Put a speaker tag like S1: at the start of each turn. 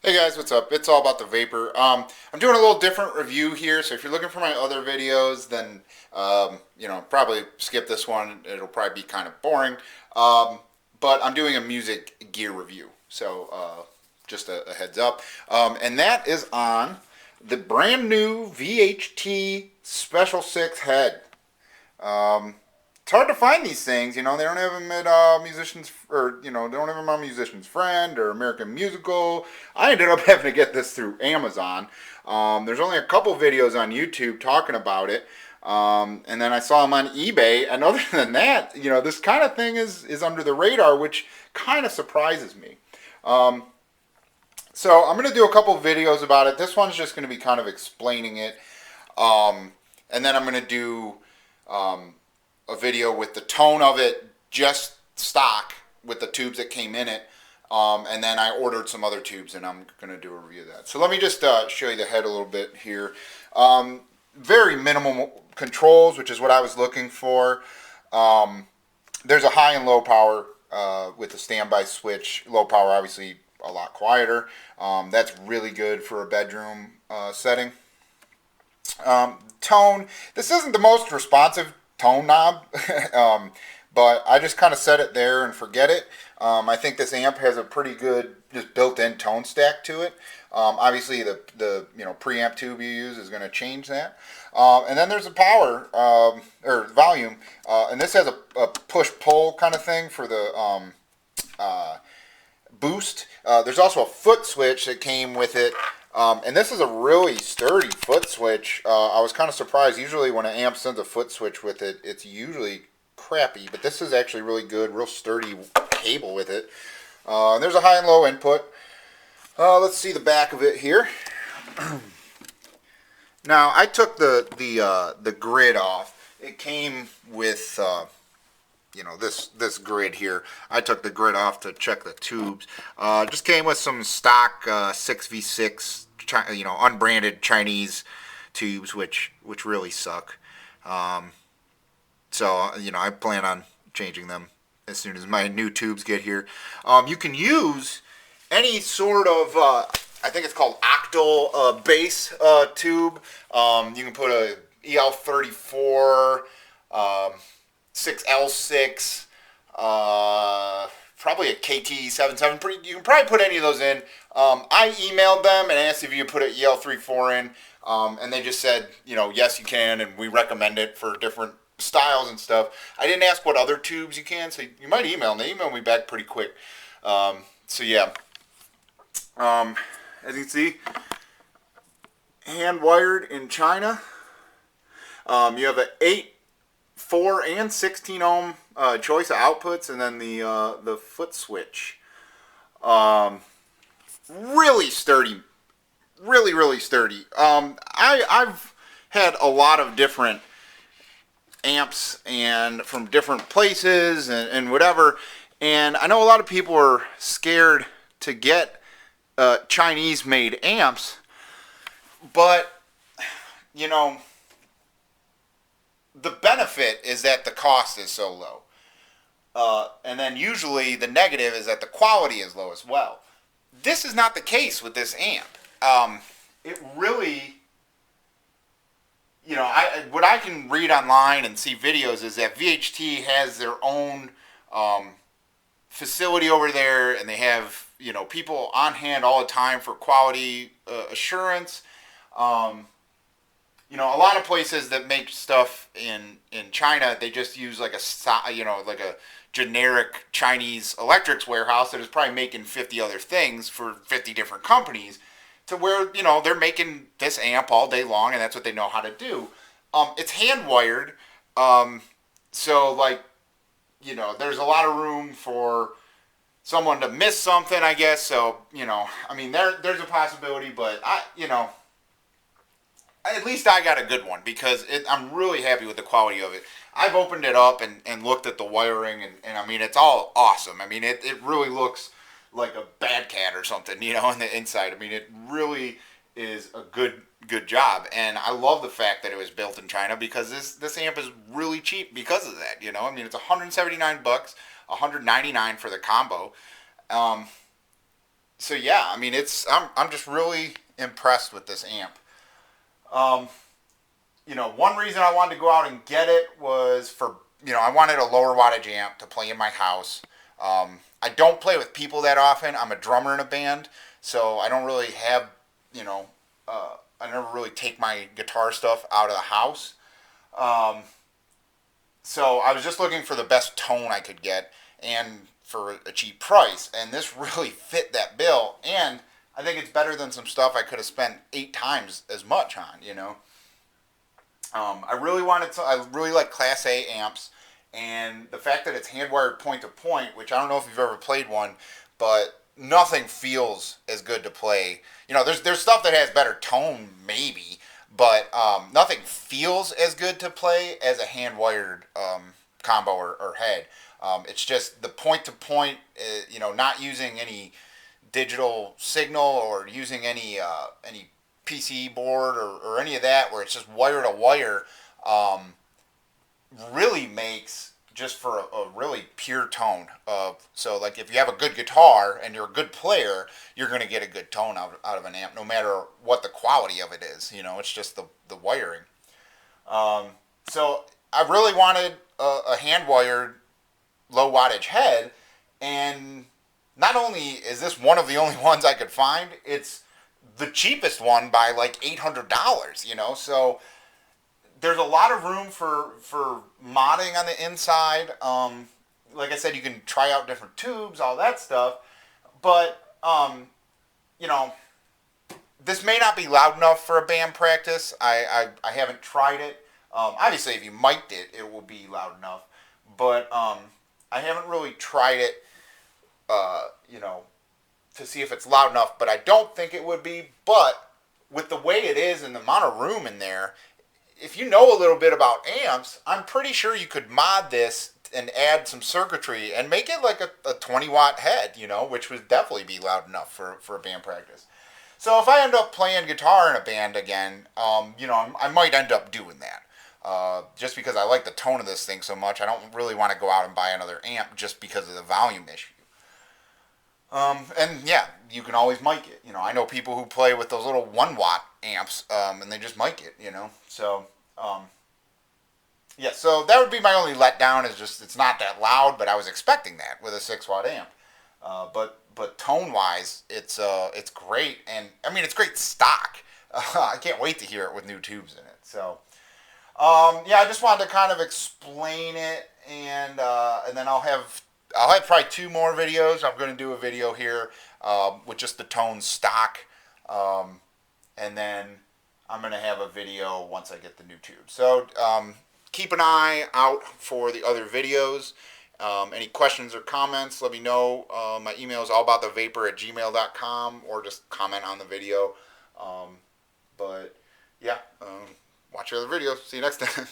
S1: Hey guys, what's up? It's all about the Vapor. I'm doing a little different review here, so if you're looking for my other videos, then probably skip this one. It'll probably be kind of boring. But I'm doing a music gear review, so just a heads up. And that is on the brand new VHT Special 6 head. It's hard to find these things. They don't have them at musicians, or they don't have them on Musician's Friend or American Musical. I ended up having to get this through Amazon. There's only a couple videos on YouTube talking about it, and then I saw them on eBay. And other than that, this kind of thing is under the radar, which kind of surprises me. So I'm going to do a couple videos about it. This one's just going to be kind of explaining it, and then I'm going to do a video with the tone of it just stock with the tubes that came in it. And then I ordered some other tubes, and I'm going to do a review of that. So let me just show you the head a little bit here. Very minimal controls, which is what I was looking for. There's a high and low power with a standby switch. Low power, obviously, a lot quieter. That's really good for a bedroom setting. Tone. This isn't the most responsive tone knob, but I just kind of set it there and forget it. I think this amp has a pretty good just built-in tone stack to it. Obviously, the preamp tube you use is going to change that. And then there's a power or volume, and this has a push-pull kind of thing for the boost. There's also a foot switch that came with it. And this is a really sturdy foot switch. I was kind of surprised. Usually when an amp sends a foot switch with it, it's usually crappy. But this is actually really good, real sturdy cable with it. And there's a high and low input. Let's see the back of it here. Now, I took the grid off. It came with this grid here. I took the grid off to check the tubes. Just came with some stock 6v6 unbranded Chinese tubes, which really suck. So I plan on changing them as soon as my new tubes get here. You can use any sort of I think it's called octal base tube. You can put a EL34 6L6, probably a KT77. You can probably put any of those in. I emailed them and asked if you could put an EL34 in, and they just said, yes, you can, and we recommend it for different styles and stuff. I didn't ask what other tubes you can, so you might email them. They emailed me back pretty quick. So yeah, as you can see, hand wired in China. You have an 8, 4, and 16 ohm choice of outputs, and then the foot switch. Really sturdy, really sturdy. I've had a lot of different amps and from different places and whatever, and I know a lot of people are scared to get Chinese made amps, but the benefit is that the cost is so low. And then usually the negative is that the quality is low as well. This is not the case with this amp. It really, what I can read online and see videos is that VHT has their own facility over there, and they have people on hand all the time for quality assurance. A lot of places that make stuff in China, they just use like a generic Chinese electrics warehouse that is probably making 50 other things for 50 different companies, to where they're making this amp all day long, and that's what they know how to do. It's hand wired, so there's a lot of room for someone to miss something, I guess. So there's a possibility, but at least I got a good one, because I'm really happy with the quality of it. I've opened it up and looked at the wiring, and it's all awesome. It really looks like a bad cat or something, on the inside. It really is a good job, and I love the fact that it was built in China, because this amp is really cheap because of that. It's $179, $199 for the combo. So yeah, I mean, I'm just really impressed with this amp. Um, one reason I wanted to go out and get it was for, I wanted a lower wattage amp to play in my house. I don't play with people that often. I'm a drummer in a band, so I don't really have, you know, I never really take my guitar stuff out of the house. Um, so I was just looking for the best tone I could get and for a cheap price, and this really fit that bill. And I think it's better than some stuff I could have spent 8 times as much on. I really wanted to. I really like Class A amps, and the fact that it's hand wired point to point, which I don't know if you've ever played one, but nothing feels as good to play. There's stuff that has better tone, maybe, but nothing feels as good to play as a hand wired combo or head. It's just the point to point. Not using any digital signal or using any PC board or any of that, where it's just wire to wire, really makes just for a really pure tone. So like if you have a good guitar and you're a good player, you're going to get a good tone out of an amp, no matter what the quality of it is. It's just the wiring. Um, so I really wanted a hand wired low wattage head, and not only is this one of the only ones I could find, it's the cheapest one by like $800. So there's a lot of room for modding on the inside. Like I said, you can try out different tubes, all that stuff. But you know, this may not be loud enough for a band practice. I haven't tried it. Obviously, if you mic'd it, it will be loud enough. But I haven't really tried it. You know, to see if it's loud enough, but I don't think it would be. But with the way it is and the amount of room in there, if you know a little bit about amps, I'm pretty sure you could mod this and add some circuitry and make it like a 20 watt head, which would definitely be loud enough for a band practice. So if I end up playing guitar in a band again, I might end up doing that. Just because I like the tone of this thing so much, I don't really want to go out and buy another amp just because of the volume issue. And yeah, you can always mic it. I know people who play with those little 1 watt amps, and they just mic it. So yeah, so that would be my only letdown. Is just it's not that loud, but I was expecting that with a 6 watt amp. But tone wise, it's great, and I mean it's great stock. I can't wait to hear it with new tubes in it. So yeah, I just wanted to kind of explain it, and then I'll have probably 2 more videos. I'm going to do a video here with just the tone stock, and then I'm going to have a video once I get the new tube. So keep an eye out for the other videos. Any questions or comments, let me know. My email is allaboutthevapor@gmail.com, or just comment on the video. But yeah, watch your other videos. See you next time.